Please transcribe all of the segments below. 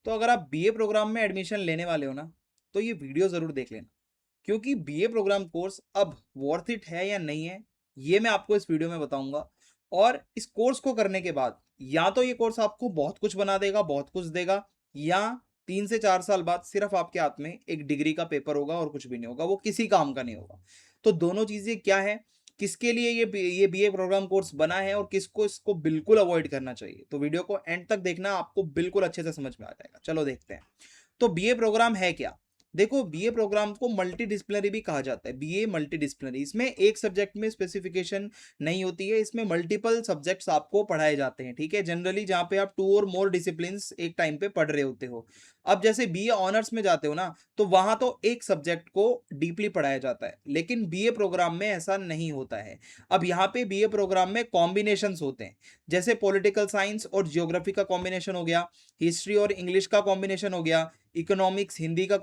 तो अगर आप बीए प्रोग्राम में एडमिशन लेने वाले हो ना, तो ये वीडियो ज़रूर देख लेना, क्योंकि बीए प्रोग्राम कोर्स अब वर्थ इट है या नहीं है, ये मैं आपको इस वीडियो में बताऊंगा। और इस कोर्स को करने के बाद या तो ये कोर्स आपको बहुत कुछ बना देगा, बहुत कुछ देगा, या 3 से 4 साल बाद सिर्फ आपके हाथ में एक डिग्री का पेपर होगा और कुछ भी नहीं होगा, वो किसी काम का नहीं होगा। तो दोनों चीज़ें क्या है, किसके लिए ये बीए प्रोग्राम कोर्स बना है और किसको इसको बिल्कुल अवॉइड करना चाहिए, तो वीडियो को एंड तक देखना, आपको बिल्कुल अच्छे से समझ में आ जाएगा। चलो देखते हैं। तो बीए प्रोग्राम है क्या। देखो, बीए प्रोग्राम को मल्टी डिसिप्लिनरी भी कहा जाता है। बीए मल्टी डिसिप्लिनरी, इसमें एक सब्जेक्ट में स्पेसिफिकेशन नहीं होती है, इसमें मल्टीपल सब्जेक्ट्स आपको पढ़ाए जाते हैं, ठीक है। जनरली जहां पे आप 2 और मोर डिसिप्लिन्स एक टाइम पे पढ़ रहे होते हो। अब जैसे बीए ऑनर्स में जाते हो ना, तो वहां तो एक सब्जेक्ट को डीपली पढ़ाया जाता है, लेकिन बीए प्रोग्राम में ऐसा नहीं होता है। अब यहाँ पे बीए प्रोग्राम में कॉम्बिनेशंस होते हैं, जैसे पॉलिटिकल साइंस और जियोग्राफी का कॉम्बिनेशन हो गया, हिस्ट्री और इंग्लिश का कॉम्बिनेशन हो गया, इकोनॉमिक्स हिंदी का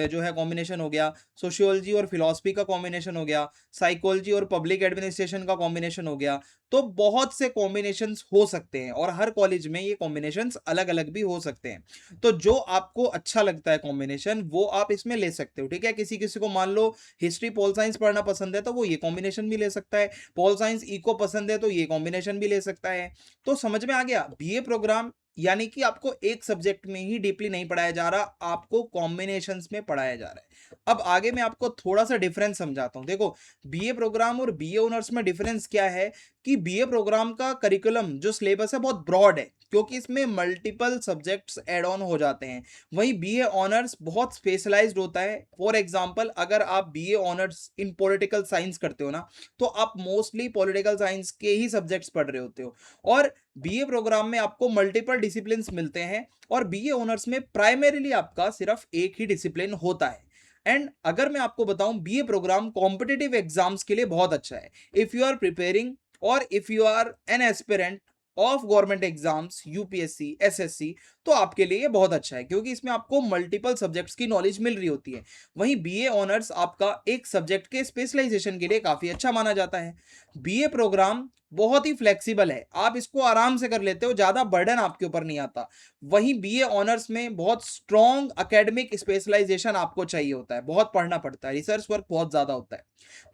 जो है कॉम्बिनेशन हो गया, सोशियोलॉजी और फिलॉसफी का कॉम्बिनेशन हो गया, साइकोलॉजी और पब्लिक एडमिनिस्ट्रेशन का कॉम्बिनेशन हो गया। तो बहुत से कॉम्बिनेशंस हो सकते हैं और हर कॉलेज में ये कॉम्बिनेशंस अलग अलग भी हो सकते हैं। तो जो आपको अच्छा लगता है कॉम्बिनेशन, वो आप इसमें ले सकते हो, ठीक है। किसी किसी को मान लो हिस्ट्री पॉल साइंस पढ़ना पसंद है, तो वो ये कॉम्बिनेशन भी ले सकता है। पॉल साइंस इको पसंद है, तो ये कॉम्बिनेशन भी ले सकता है। तो समझ में आ गया, बीए प्रोग्राम यानी कि आपको एक सब्जेक्ट में ही डीपली नहीं पढ़ाया जा रहा, आपको कॉम्बिनेशंस में पढ़ाया जा रहा है। अब आगे मैं आपको थोड़ा सा डिफरेंस समझाता हूं। देखो, बीए प्रोग्राम और बीए ऑनर्स में डिफरेंस क्या है, कि बीए प्रोग्राम का करिकुलम जो सिलेबस है बहुत ब्रॉड है, क्योंकि इसमें मल्टीपल सब्जेक्ट्स ऐड ऑन हो जाते हैं। वहीं बीए ऑनर्स बहुत स्पेशलाइज्ड होता है। फॉर एग्जांपल, अगर आप BA honours in political science करते हो ना, तो आप मोस्टली पॉलिटिकल साइंस के ही सब्जेक्ट्स पढ़ रहे होते हो। और बीए प्रोग्राम में आपको मल्टीपल डिसिप्लिन्स मिलते हैं, और बीए ऑनर्स में प्राइमरीली आपका सिर्फ एक ही डिसिप्लिन होता है। एंड अगर मैं आपको बताऊं, बीए प्रोग्राम कॉम्पिटिटिव एग्जाम्स के लिए बहुत अच्छा है। इफ यू आर प्रिपेयरिंग और if you are an aspirant of government exams, UPSC, SSC, तो आपके लिए ये बहुत अच्छा है, क्योंकि इसमें आपको मल्टीपल सब्जेक्ट्स की नॉलेज मिल रही होती है। वहीं बीए ऑनर्स आपका एक सब्जेक्ट के स्पेशलाइजेशन के लिए काफी अच्छा माना जाता है। बीए प्रोग्राम बहुत ही फ्लेक्सिबल है, आप इसको आराम से कर लेते हो, ज्यादा बर्डन आपके ऊपर नहीं आता। वहीं बीए ऑनर्स में बहुत स्ट्रॉन्ग एकेडमिक स्पेशलाइजेशन आपको चाहिए होता है, बहुत पढ़ना पड़ता है, रिसर्च वर्क बहुत ज्यादा होता है।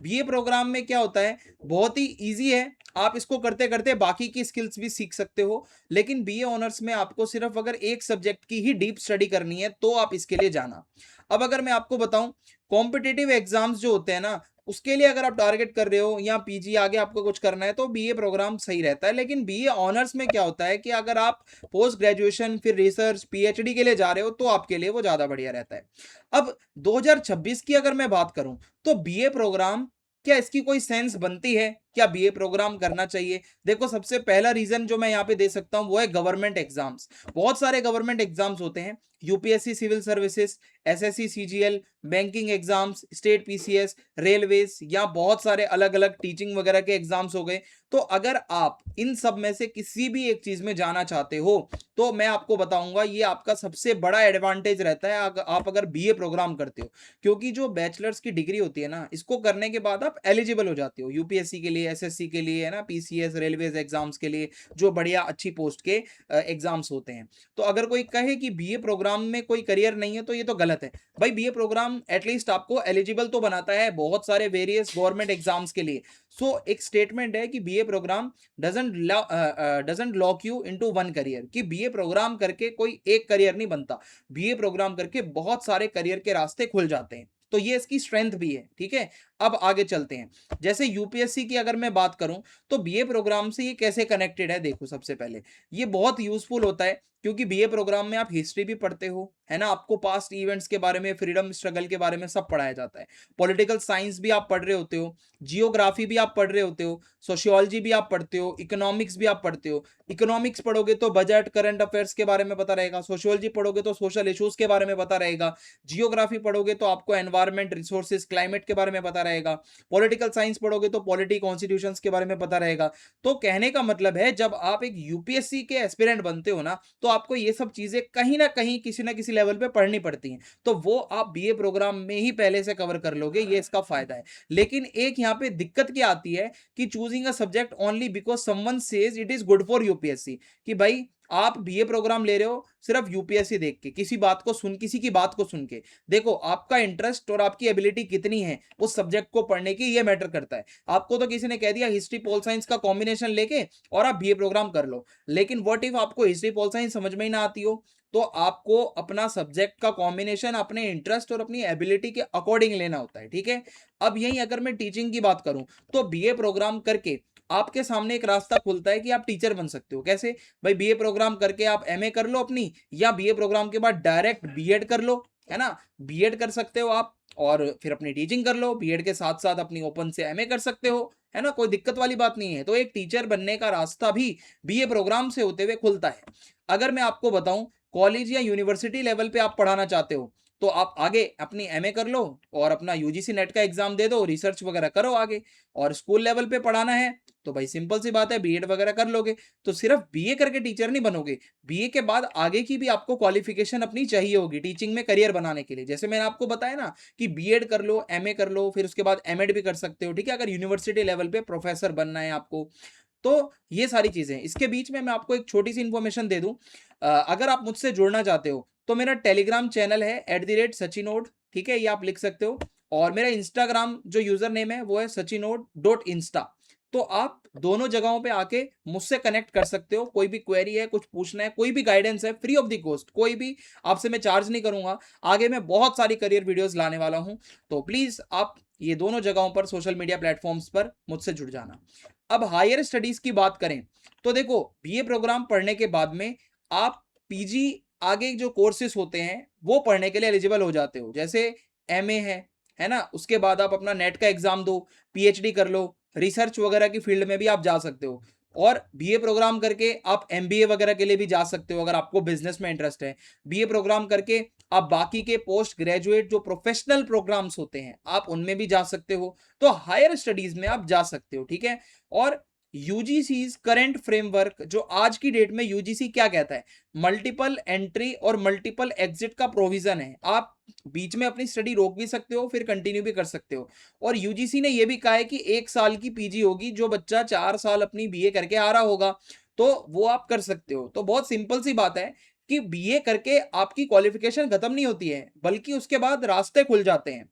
बीए प्रोग्राम में क्या होता है, बहुत ही इजी है, आप इसको करते करते बाकी की स्किल्स भी सीख सकते हो। लेकिन बीए ऑनर्स में आपको सिर्फ अगर एक सब्जेक्ट की ही डीप स्टडी करनी है, तो आप इसके लिए जाना। अब अगर मैं आपको बताऊं, कॉम्पिटिटिव एग्जाम्स जो होते हैं ना, उसके लिए अगर आप टारगेट कर रहे हो या पीजी आगे आपको कुछ करना है, तो बीए प्रोग्राम सही रहता है। लेकिन बीए ऑनर्स में क्या होता है कि अगर आप पोस्ट ग्रेजुएशन फिर रिसर्च पीएचडी के लिए जा रहे हो, तो आपके लिए वो ज्यादा बढ़िया रहता है। अब 2026 की अगर मैं बात करूं, तो बीए प्रोग्राम, क्या इसकी कोई सेंस बनती है, क्या बीए प्रोग्राम करना चाहिए। देखो, सबसे पहला रीजन जो मैं यहाँ पे दे सकता हूँ वो है गवर्नमेंट एग्जाम्स। बहुत सारे गवर्नमेंट एग्जाम्स होते हैं, UPSC civil services, SSC CGL, banking exams, state PCS, railways, या बहुत सारे अलग अलग टीचिंग वगैरह के एग्जाम्स हो गए। तो अगर आप इन सब में से किसी भी एक चीज में जाना चाहते हो, तो मैं आपको बताऊंगा ये आपका सबसे बड़ा एडवांटेज रहता है आप अगर बीए प्रोग्राम करते हो। क्योंकि जो बैचलर्स की डिग्री होती है ना, इसको करने के बाद आप एलिजिबल हो जाते हो यूपीएससी के लिए, एसएससी के लिए, है ना, पीसीएस, रेलवेज एग्जाम्स के लिए, जो बढ़िया अच्छी पोस्ट के एग्जाम्स होते हैं। तो अगर कोई कहे कि बीए प्रोग्राम में कोई करियर नहीं है, तो ये तो गलत है। भाई, बीए प्रोग्राम एटलीस्ट आपको एलिजिबल तो बनाता है बहुत सारे वेरियस गवर्नमेंट एग्जाम्स के लिए। सो एक स्टेटमेंट है कि BA program doesn't lock you into one career, कि बीए प्रोग्राम करके कोई एक करियर नहीं बनता, बीए प्रोग्राम करके बहुत सारे करियर के रास्ते खुल जाते हैं। तो ये इसकी स्ट्रेंथ भी है, ठीक है। अब आगे चलते हैं। जैसे यूपीएससी की अगर मैं बात करूं, तो बीए प्रोग्राम से ये कैसे कनेक्टेड है, देखो, सबसे पहले ये बहुत यूजफुल होता है, क्योंकि बीए प्रोग्राम में आप हिस्ट्री भी पढ़ते हो, है ना, आपको पास्ट इवेंट्स के बारे में, फ्रीडम स्ट्रगल के बारे में सब पढ़ाया जाता है। पॉलिटिकल साइंस भी आप पढ़ रहे होते हो, जियोग्राफी भी आप पढ़ रहे होते हो, सोशियोलॉजी भी आप पढ़ते हो, इकोनॉमिक्स भी आप पढ़ते हो। इकोनॉमिक्स पढ़ोगे तो बजट, करंट अफेयर्स के बारे में पता रहेगा, सोशियोलॉजी पढ़ोगे तो सोशल इश्यूज के बारे में पता रहेगा, जियोग्राफी पढ़ोगे तो आपको एनवायरमेंट, रिसोर्सेज, क्लाइमेट के बारे में पता रहेगा, पॉलिटिकल साइंस पढ़ोगे तो पॉलिटी, कॉन्स्टिट्यूशंस के बारे में पता रहेगा। तो कहने का मतलब है, जब आप एक यूपीएससी के एस्पिरेंट बनते हो ना, तो आपको ये सब चीजें कहीं ना कहीं किसी ना किसी लेवल पे पढ़नी पड़ती हैं। तो वो आप बीए प्रोग्राम में ही पहले से कवर कर लोगे, ये इसका फायदा है। लेकिन एक यहाँ पे दिक्कत क्या आती है, कि choosing a subject only because someone says it is good for UPSC, कि भाई आप बीए प्रोग्राम ले रहे हो सिर्फ यूपीएससी देख के, किसी बात को सुन, किसी की बात को सुन के। देखो आपका इंटरेस्ट और आपकी एबिलिटी कितनी है उस सब्जेक्ट को पढ़ने की, ये मैटर करता है। आपको तो किसी ने कह दिया हिस्ट्री पोल साइंस का कॉम्बिनेशन लेके और आप बीए प्रोग्राम कर लो, लेकिन व्हाट इफ आपको हिस्ट्री पोल साइंस समझ में ही ना आती हो, तो आपको अपना सब्जेक्ट का कॉम्बिनेशन अपने इंटरेस्ट और अपनी एबिलिटी के अकॉर्डिंग लेना होता है, ठीक है। अब यही अगर मैं टीचिंग की बात करूं, तो बीए प्रोग्राम करके आपके सामने एक रास्ता खुलता है कि आप टीचर बन सकते हो। कैसे भाई? बीए प्रोग्राम करके आप एमए कर लो अपनी, या बीए प्रोग्राम के बाद डायरेक्ट बीएड कर लो, है ना। बीएड कर सकते हो आप और फिर अपनी टीचिंग कर लो, बीएड के साथ साथ अपनी ओपन से एमए कर सकते हो, है ना। कोई दिक्कत वाली बात नहीं है। तो एक टीचर बनने का रास्ता भी बीए प्रोग्राम से होते हुए खुलता है। अगर मैं आपको बताऊं, कॉलेज या यूनिवर्सिटी लेवल पे आप पढ़ाना चाहते हो, तो आप आगे अपनी एमए कर लो और अपना यूजीसी नेट का एग्जाम दे दो, रिसर्च वगैरह करो आगे। और स्कूल लेवल पे पढ़ाना है तो भाई सिंपल सी बात है, बीएड वगैरह कर लोगे। तो सिर्फ बीए करके टीचर नहीं बनोगे, बीए के बाद आगे की भी आपको क्वालिफिकेशन अपनी चाहिए होगी टीचिंग में करियर बनाने के लिए। जैसे मैंने आपको बताया ना कि बीएड कर लो, एमए कर लो, फिर उसके बाद एमएड भी कर सकते हो, ठीक है, अगर यूनिवर्सिटी लेवल पे प्रोफेसर बनना है आपको। तो ये सारी चीजें हैं। इसके बीच में मैं आपको एक छोटी सी इंफॉर्मेशन दे दूं, अगर आप मुझसे जुड़ना चाहते हो तो मेरा टेलीग्राम चैनल है @सचिनोड, ठीक है, ये आप लिख सकते हो। और मेरा इंस्टाग्राम जो यूजर नेम है वो है sachinod.insta। तो आप दोनों जगहों पे आके मुझसे कनेक्ट कर सकते हो। कोई भी क्वेरी है, कुछ पूछना है, कोई भी गाइडेंस है, फ्री ऑफ द कॉस्ट, कोई भी आपसे मैं चार्ज नहीं करूंगा। आगे मैं बहुत सारी करियर वीडियोस लाने वाला हूं, तो प्लीज आप ये दोनों जगहों पर सोशल मीडिया प्लेटफॉर्म्स पर मुझसे जुड़ जाना। अब हायर स्टडीज की बात करें तो देखो, बीए प्रोग्राम पढ़ने के बाद में आप पीजी आगे जो कोर्सेज होते हैं वो पढ़ने के लिए एलिजिबल हो जाते हो। जैसे एमए है ना, उसके बाद आप अपना नेट का एग्जाम दो, पीएचडी कर लो, रिसर्च वगैरह की फील्ड में भी आप जा सकते हो। और बीए प्रोग्राम करके आप एमबीए वगैरह के लिए भी जा सकते हो अगर आपको बिजनेस में इंटरेस्ट है। बीए प्रोग्राम करके आप बाकी के पोस्ट ग्रेजुएट जो प्रोफेशनल प्रोग्राम्स होते हैं आप उनमें भी जा सकते हो। तो हायर स्टडीज में आप जा सकते हो, ठीक है। और यूजीसी करंट फ्रेमवर्क, जो आज की डेट में यूजीसी क्या कहता है, मल्टीपल एंट्री और मल्टीपल एग्जिट का प्रोविजन है। आप बीच में अपनी स्टडी रोक भी सकते हो, फिर कंटिन्यू भी कर सकते हो। और यूजीसी ने यह भी कहा है कि 1 साल की पीजी होगी, जो बच्चा 4 साल अपनी बीए करके आ रहा होगा तो वो आप कर सकते हो। तो बहुत सिंपल सी बात है कि बीए करके आपकी क्वालिफिकेशन खत्म नहीं होती है, बल्कि उसके बाद रास्ते खुल जाते हैं।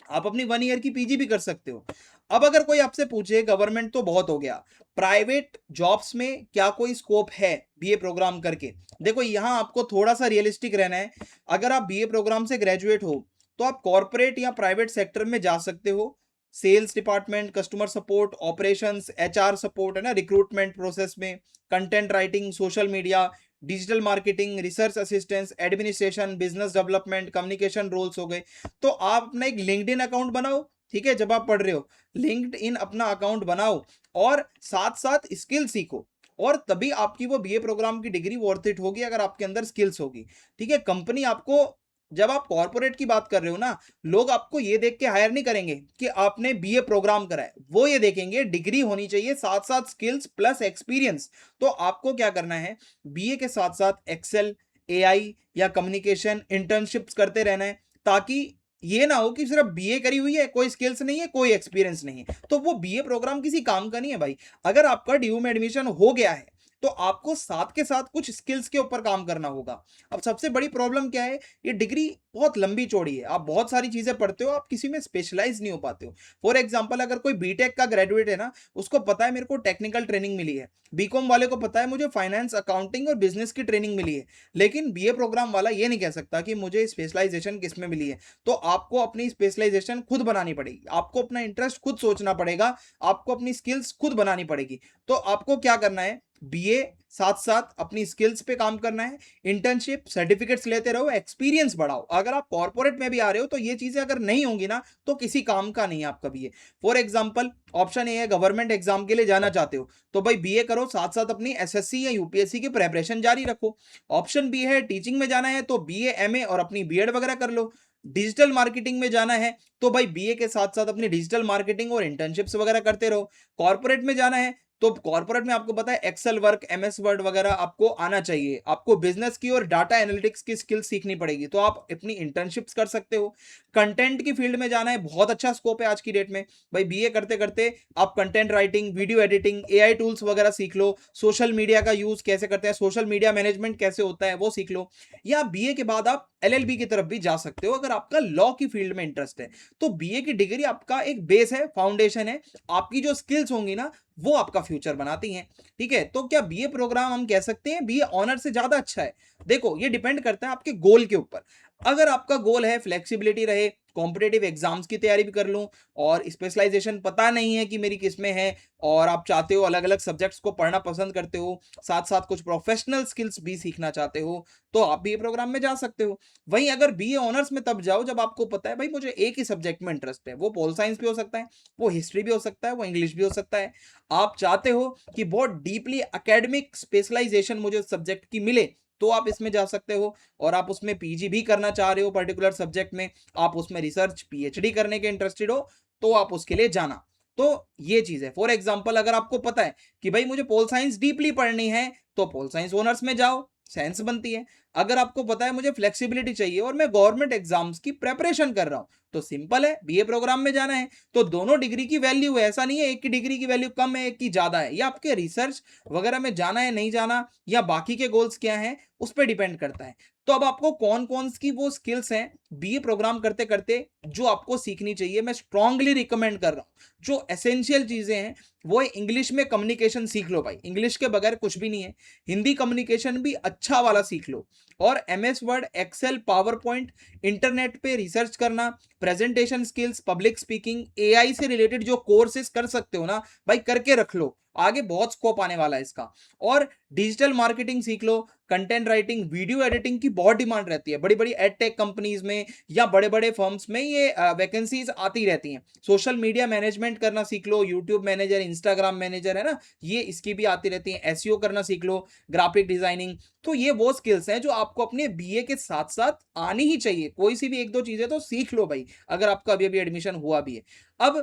आप अपनी 1 ईयर की पीजी भी कर सकते हो। अब अगर कोई आपसे पूछे गवर्नमेंट तो बहुत हो गया, प्राइवेट जॉब्स में क्या कोई स्कोप है बीए प्रोग्राम करके? देखो यहां आपको थोड़ा सा रियलिस्टिक रहना है। अगर आप बीए प्रोग्राम से ग्रेजुएट हो तो आप कॉर्पोरेट या प्राइवेट सेक्टर में जा सकते हो। Sales department, customer support, operations, HR support, है ना, रिक्रूटमेंट प्रोसेस में, content writing, social media, digital marketing, research assistance, administration, business development, communication roles हो गए। तो आप अपना एक लिंक्डइन अकाउंट बनाओ, ठीक है, जब आप पढ़ रहे हो लिंक्डइन अपना अकाउंट बनाओ और साथ साथ स्किल सीखो, और तभी आपकी वो बीए प्रोग्राम की डिग्री वर्थ इट होगी अगर आपके अंदर स्किल्स होगी, ठीक है। कंपनी आपको, जब आप कॉर्पोरेट की बात कर रहे हो ना, लोग आपको ये देख के हायर नहीं करेंगे कि आपने बीए प्रोग्राम करा है, वो ये देखेंगे डिग्री होनी चाहिए, साथ साथ स्किल्स प्लस एक्सपीरियंस। तो आपको क्या करना है, बीए के साथ साथ एक्सेल, एआई या कम्युनिकेशन, इंटर्नशिप्स करते रहना है, ताकि ये ना हो कि सिर्फ बीए करी हुई है, कोई स्किल्स नहीं है, कोई एक्सपीरियंस नहीं है, तो वो बीए प्रोग्राम किसी काम का नहीं है भाई। अगर आपका डीयू में एडमिशन हो गया है तो आपको साथ के साथ कुछ स्किल्स के ऊपर काम करना होगा। अब सबसे बड़ी प्रॉब्लम क्या है, ये डिग्री बहुत लंबी चौड़ी है, आप बहुत सारी चीजें पढ़ते हो, आप किसी में स्पेशलाइज नहीं हो पाते हो। फॉर एग्जांपल, अगर कोई बीटेक का ग्रेजुएट है ना, उसको पता है मेरे को टेक्निकल ट्रेनिंग मिली है, बीकॉम वाले को पता है मुझे फाइनेंस, अकाउंटिंग और बिजनेस की ट्रेनिंग मिली है, लेकिन बीए प्रोग्राम वाला ये नहीं कह सकता कि मुझे स्पेशलाइजेशन किस में मिली है। तो आपको अपनी स्पेशलाइजेशन खुद बनानी पड़ेगी, आपको अपना इंटरेस्ट खुद सोचना पड़ेगा, आपको अपनी स्किल्स खुद बनानी पड़ेगी। तो आपको क्या करना है, बीए साथ साथ अपनी स्किल्स पे काम करना है, इंटर्नशिप, सर्टिफिकेट्स लेते रहो, एक्सपीरियंस बढ़ाओ। अगर आप कॉर्पोरेट में भी आ रहे हो तो ये चीजें अगर नहीं होंगी ना तो किसी काम का नहीं है आपका BA. For example, option A है गवर्नमेंट एग्जाम के लिए जाना चाहते हो तो भाई बीए करो, साथ साथ अपनी एसएससी या यूपीएससी की प्रिपरेशन जारी रखो। ऑप्शन बी है टीचिंग में जाना है तो बीए, एमए और अपनी बीएड वगैरह कर लो। डिजिटल मार्केटिंग में जाना है तो भाई बीए के साथ साथ अपनी डिजिटल मार्केटिंग और इंटर्नशिप्स वगैरह करते रहो। कॉर्पोरेट में जाना है तो कॉर्पोरेट में आपको पता है एक्सेल वर्क, एमएस वर्ड वगैरह आपको आना चाहिए, आपको बिजनेस की और डाटा एनालिटिक्स की स्किल सीखनी पड़ेगी, तो आप अपनी इंटर्नशिप्स कर सकते हो। कंटेंट की फील्ड में जाना है, बहुत अच्छा स्कोप है आज की डेट में भाई। बीए करते करते आप content writing, video editing, AI tools वगैरह सीख लो, सोशल मीडिया का यूज कैसे करते हैं, सोशल मीडिया मैनेजमेंट कैसे होता है वो सीख लो। या बीए के बाद आप एलएलबी की तरफ भी जा सकते हो अगर आपका लॉ की फील्ड में इंटरेस्ट है। तो बीए की डिग्री आपका एक बेस है, फाउंडेशन है, आपकी जो स्किल्स होंगी ना वो आपका फ्यूचर बनाती हैं। ठीक है, तो क्या बीए प्रोग्राम हम कह सकते हैं बीए ऑनर से ज्यादा अच्छा है? देखो ये डिपेंड करता है आपके गोल के ऊपर। अगर आपका गोल है फ्लेक्सिबिलिटी रहे, कॉम्पिटेटिव एग्जाम्स की तैयारी भी कर लूं, और स्पेशलाइजेशन पता नहीं है कि मेरी किस में है, और आप चाहते हो अलग अलग सब्जेक्ट्स को पढ़ना पसंद करते हो, साथ साथ कुछ प्रोफेशनल स्किल्स भी सीखना चाहते हो, तो आप बीए प्रोग्राम में जा सकते हो। वहीं अगर बीए ऑनर्स में तब जाओ जब आपको पता है भाई मुझे एक ही सब्जेक्ट में इंटरेस्ट है, वो पोल साइंस भी हो सकता है, वो हिस्ट्री भी हो सकता है, वो इंग्लिश भी हो सकता है। आप चाहते हो कि बहुत डीपली एकेडमिक स्पेशलाइजेशन मुझे सब्जेक्ट की मिले, तो आप इसमें जा सकते हो। और आप उसमें पीजी भी करना चाह रहे हो पर्टिकुलर सब्जेक्ट में, आप उसमें रिसर्च पीएचडी करने के इंटरेस्टेड हो, तो आप उसके लिए जाना। तो ये चीज है। फॉर एग्जाम्पल अगर आपको पता है कि भाई मुझे पोल साइंस डीपली पढ़नी है, तो पोल साइंस ऑनर्स में जाओ, साइंस बनती है। अगर आपको पता है मुझे फ्लेक्सिबिलिटी चाहिए और मैं गवर्नमेंट एग्जाम्स की प्रेपरेशन कर रहा हूं, तो सिंपल है बीए प्रोग्राम में जाना है। तो दोनों डिग्री की वैल्यू है, ऐसा नहीं है एक की डिग्री की वैल्यू कम है एक की ज्यादा है, या आपके रिसर्च वगैरह में जाना है नहीं जाना, या बाकी के गोल्स क्या हैं उस पर डिपेंड करता है। तो अब आपको कौन कौन की वो स्किल्स हैं बीए प्रोग्राम करते करते जो आपको सीखनी चाहिए, मैं स्ट्रांगली रिकमेंड कर रहा हूं। जो एसेंशियल चीजें हैं वो इंग्लिश में कम्युनिकेशन सीख लो भाई, इंग्लिश के बगैर कुछ भी नहीं है। हिंदी कम्युनिकेशन भी अच्छा वाला सीख लो, और MS Word, Excel, PowerPoint, internet पे रिसर्च करना, presentation skills, public speaking, AI से रिलेटेड जो कोर्सेज कर सकते हो ना भाई करके रख लो, आगे बहुत स्कोप आने वाला है इसका। और डिजिटल मार्केटिंग सीख लो, कंटेंट राइटिंग, वीडियो एडिटिंग की बहुत डिमांड रहती है, बड़ी बड़ी एडटेक कंपनीज में या बड़े बड़े फर्म्स में ये वैकेंसीज आती रहती हैं। सोशल मीडिया मैनेजमेंट करना सीख लो, यूट्यूब मैनेजर, इंस्टाग्राम मैनेजर है ना, ये इसकी भी आती रहती हैं। एसईओ करना सीख लो, ग्राफिक डिजाइनिंग। तो ये वो स्किल्स हैं जो आपको अपने बीए के साथ साथ आनी ही चाहिए, कोई सी भी एक दो चीजें तो सीख लो भाई, अगर आपका अभी अभी एडमिशन हुआ भी है। अब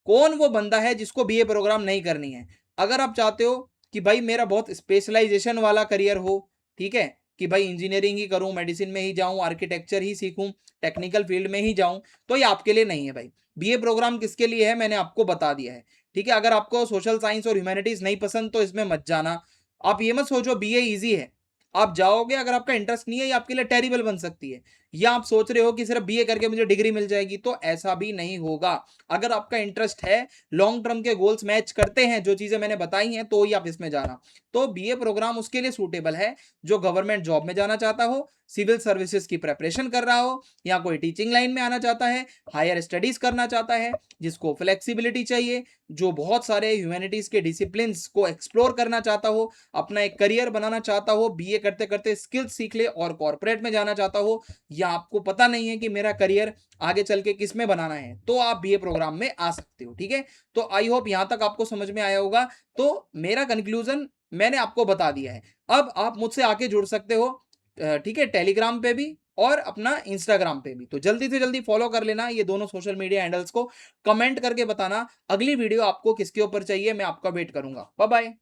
कौन वो बंदा है जिसको बीए प्रोग्राम नहीं करनी है? अगर आप चाहते हो कि भाई मेरा बहुत स्पेशलाइजेशन वाला करियर हो, ठीक है, कि भाई इंजीनियरिंग ही करूं, मेडिसिन में ही जाऊं, आर्किटेक्चर ही सीखूं, टेक्निकल फील्ड में ही जाऊं, तो ये आपके लिए नहीं है भाई। बीए प्रोग्राम किसके लिए है मैंने आपको बता दिया है। ठीक है, अगर आपको सोशल साइंस और ह्यूमैनिटीज नहीं पसंद तो इसमें मत जाना। आप ये मत सोचो बीए इजी है, आप जाओगे अगर आपका इंटरेस्ट नहीं है ये आपके लिए टेरिबल बन सकती है। या आप सोच रहे हो कि सिर्फ बीए करके मुझे डिग्री मिल जाएगी, तो ऐसा भी नहीं होगा। अगर आपका इंटरेस्ट है, लॉन्ग टर्म के गोल्स मैच करते हैं जो चीजें मैंने बताई हैं, तो ही आप इसमें जाना। तो बीए प्रोग्राम उसके लिए सूटेबल है जो गवर्नमेंट जॉब में जाना चाहता हो, सिविल सर्विसेज की प्रेपरेशन कर रहा हो, या कोई टीचिंग लाइन में आना चाहता है, हायर स्टडीज करना चाहता है, जिसको फ्लेक्सिबिलिटी चाहिए, जो बहुत सारे ह्यूमैनिटीज के डिसिप्लिन्स को एक्सप्लोर करना चाहता हो, अपना एक करियर बनाना चाहता हो, बीए करते करते स्किल्स सीख ले और कॉर्पोरेट में जाना चाहता हो, या आपको पता नहीं है कि मेरा करियर आगे चल के किस में बनाना है, तो आप बीए प्रोग्राम में आ सकते हो। ठीक है, तो आई होप यहां तक आपको समझ में आया होगा। तो मेरा कंक्लूजन मैंने आपको बता दिया है। अब आप मुझसे आके जुड़ सकते हो, ठीक है, टेलीग्राम पे भी और अपना इंस्टाग्राम पे भी। तो जल्दी से जल्दी फॉलो कर लेना ये दोनों सोशल मीडिया हैंडल्स को, कमेंट करके बताना अगली वीडियो आपको किसके ऊपर चाहिए, मैं आपका वेट करूंगा। Bye bye.